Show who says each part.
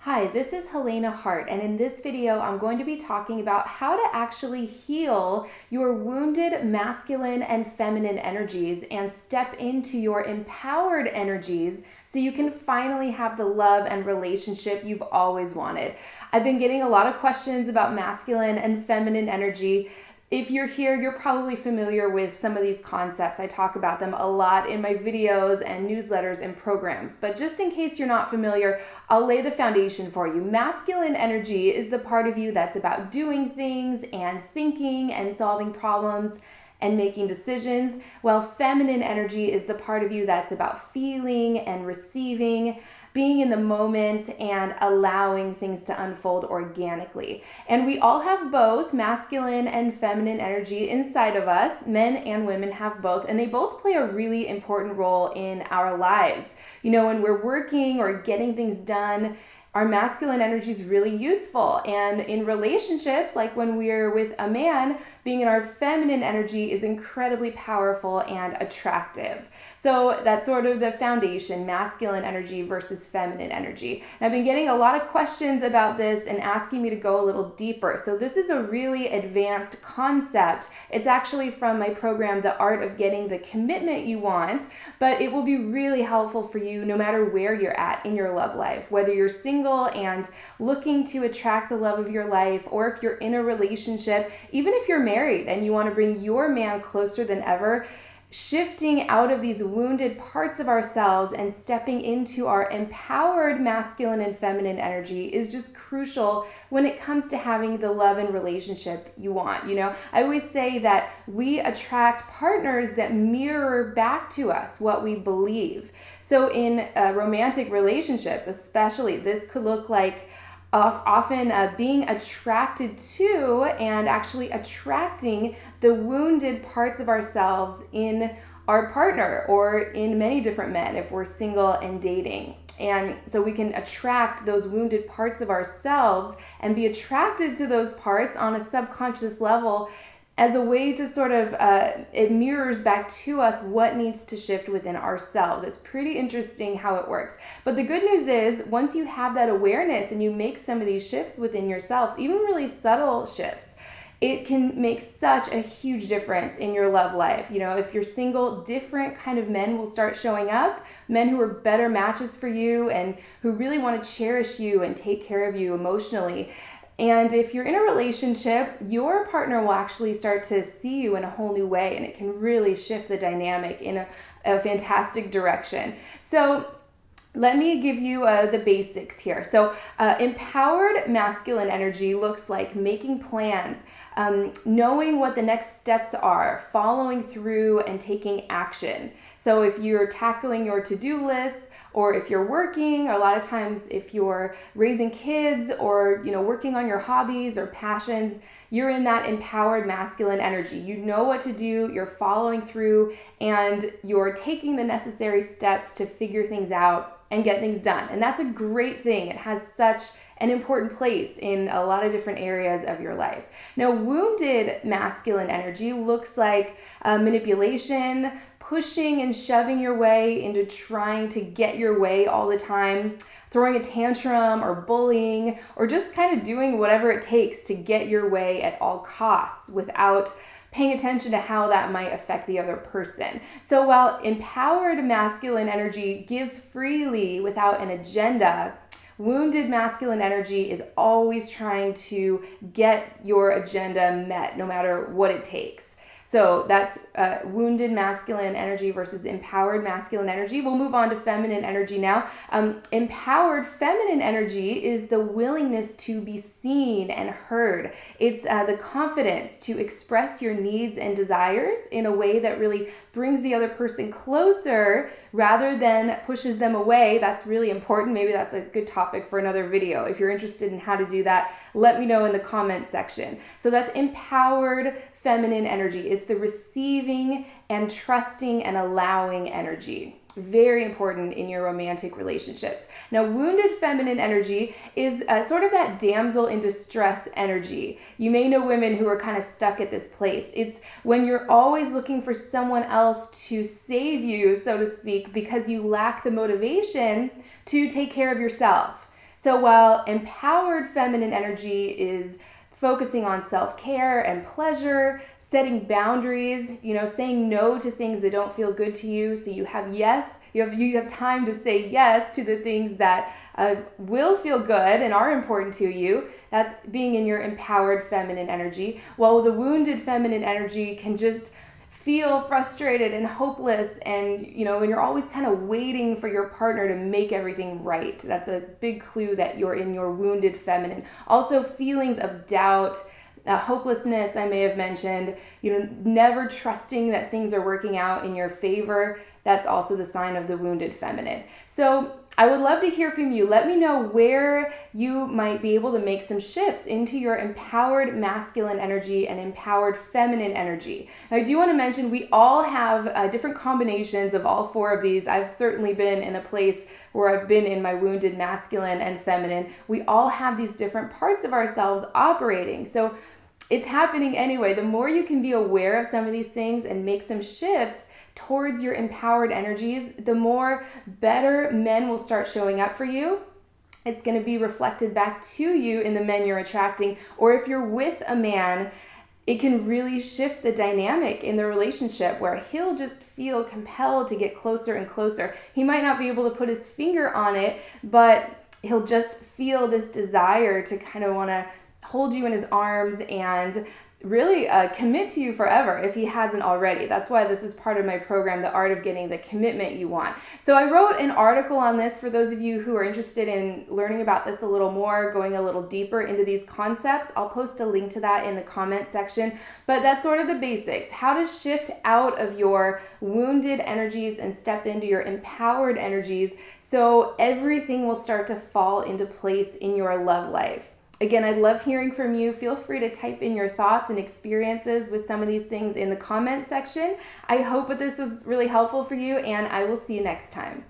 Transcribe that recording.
Speaker 1: Hi, this is Helena Hart, and in this video, I'm going to be talking about how to actually heal your wounded masculine and feminine energies and step into your empowered energies so you can finally have the love and relationship you've always wanted. I've been getting a lot of questions about masculine and feminine energy. If you're here, you're probably familiar with some of these concepts. I talk about them a lot in my videos and newsletters and programs. But just in case you're not familiar, I'll lay the foundation for you. Masculine energy is the part of you that's about doing things and thinking and solving problems and making decisions, while feminine energy is the part of you that's about feeling and receiving, being in the moment and allowing things to unfold organically. And we all have both masculine and feminine energy inside of us. Men and women have both, and they both play a really important role in our lives. You know, when we're working or getting things done, our masculine energy is really useful. And in relationships, like when we're with a man, being in our feminine energy is incredibly powerful and attractive. So that's sort of the foundation, masculine energy versus feminine energy. And I've been getting a lot of questions about this and asking me to go a little deeper. So this is a really advanced concept. It's actually from my program, The Art of Getting the Commitment You Want, but it will be really helpful for you no matter where you're at in your love life, whether you're single and looking to attract the love of your life, or if you're in a relationship, even if you're married and you want to bring your man closer than ever. Shifting out of these wounded parts of ourselves and stepping into our empowered masculine and feminine energy is just crucial when it comes to having the love and relationship you want. You know, I always say that we attract partners that mirror back to us what we believe. So in romantic relationships, especially, this could look like often being attracted to and actually attracting the wounded parts of ourselves in our partner or in many different men if we're single and dating. And so we can attract those wounded parts of ourselves and be attracted to those parts on a subconscious level as a way to sort of, it mirrors back to us what needs to shift within ourselves. It's pretty interesting how it works. But the good news is, once you have that awareness and you make some of these shifts within yourselves, even really subtle shifts, it can make such a huge difference in your love life. You know, if you're single, different kind of men will start showing up, men who are better matches for you and who really want to cherish you and take care of you emotionally. And if you're in a relationship, your partner will actually start to see you in a whole new way, and it can really shift the dynamic in a fantastic direction. So let me give you the basics here. So empowered masculine energy looks like making plans, knowing what the next steps are, following through and taking action. So if you're tackling your to-do list, or if you're working, or a lot of times if you're raising kids or, you know, working on your hobbies or passions, you're in that empowered masculine energy. You know what to do, you're following through, and you're taking the necessary steps to figure things out and get things done. And that's a great thing. It has such an important place in a lot of different areas of your life. Now, wounded masculine energy looks like manipulation, pushing and shoving your way into trying to get your way all the time, throwing a tantrum or bullying, or just kind of doing whatever it takes to get your way at all costs without paying attention to how that might affect the other person. So while empowered masculine energy gives freely without an agenda, wounded masculine energy is always trying to get your agenda met no matter what it takes. So that's wounded masculine energy versus empowered masculine energy. We'll move on to feminine energy now. Empowered feminine energy is the willingness to be seen and heard. It's the confidence to express your needs and desires in a way that really brings the other person closer rather than pushes them away. That's really important. Maybe that's a good topic for another video. If you're interested in how to do that, let me know in the comment section. So that's empowered feminine energy. It's the receiving and trusting and allowing energy. Very important in your romantic relationships. Now, wounded feminine energy is sort of that damsel in distress energy. You may know women who are kind of stuck at this place. It's when you're always looking for someone else to save you, so to speak, because you lack the motivation to take care of yourself. So while empowered feminine energy is focusing on self-care and pleasure, setting boundaries, saying no to things that don't feel good to you, so you have time to say yes to the things that will feel good and are important to you. That's being in your empowered feminine energy. While the wounded feminine energy can just feel frustrated and hopeless, and you're always kind of waiting for your partner to make everything right. That's a big clue that you're in your wounded feminine. Also, feelings of doubt, hopelessness, I may have mentioned, never trusting that things are working out in your favor. That's also the sign of the wounded feminine. So I would love to hear from you. Let me know where you might be able to make some shifts into your empowered masculine energy and empowered feminine energy. Now, I do want to mention we all have different combinations of all four of these. I've certainly been in a place where I've been in my wounded masculine and feminine. We all have these different parts of ourselves operating. So it's happening anyway. The more you can be aware of some of these things and make some shifts towards your empowered energies, the more better men will start showing up for you. It's going to be reflected back to you in the men you're attracting. Or if you're with a man, it can really shift the dynamic in the relationship where he'll just feel compelled to get closer and closer. He might not be able to put his finger on it, but he'll just feel this desire to kind of want to hold you in his arms and really commit to you forever if he hasn't already. That's why this is part of my program, The Art of Getting the Commitment You Want. So I wrote an article on this for those of you who are interested in learning about this a little more, going a little deeper into these concepts. I'll post a link to that in the comment section. But that's sort of the basics, how to shift out of your wounded energies and step into your empowered energies so everything will start to fall into place in your love life. Again, I'd love hearing from you. Feel free to type in your thoughts and experiences with some of these things in the comment section. I hope that this was really helpful for you, and I will see you next time.